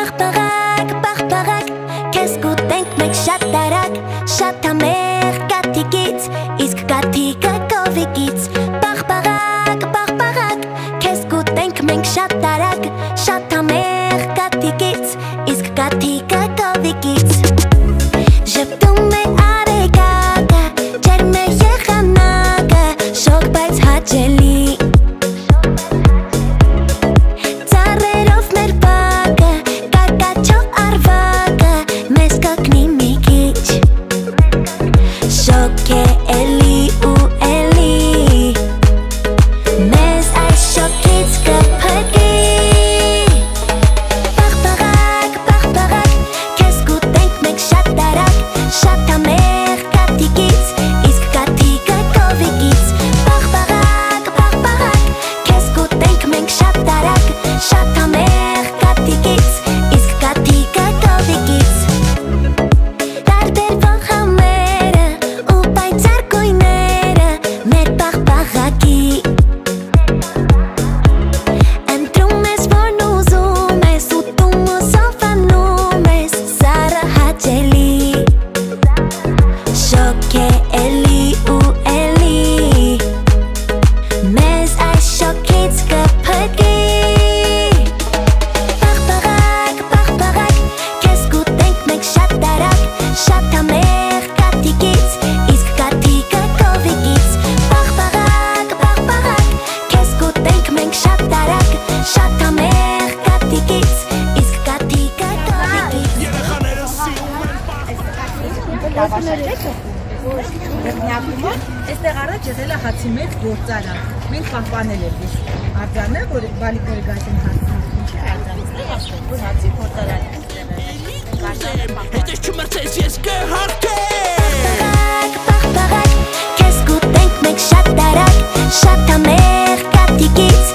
Պաղպաղակ, կեզ կուտենք մենք շատ տարակ, շատ համեղ կաթիկից, իսկ կաթիկը կովիկից Պաղպաղակ, կեզ կուտենք մենք շատ տարակ, շատ համեղ կաթիկից, իսկ կաթիկը կովիկից Ժպտում է արեգակը, ջերմ է եղանակը, շոգ բայց հաճելի Այստեղ առաջ եղել է հացի մեծ գործարան, մենք պահպանել ենք արձանը, որ բալիկները գացին հացին, ինչ է արձանից, որ հացի գործարան Հետես չմրցես ես կհարթեմ Պաղպաղակ, կեզ կուտենք մենք շատ տարակ, շատ համեղ կաթիկից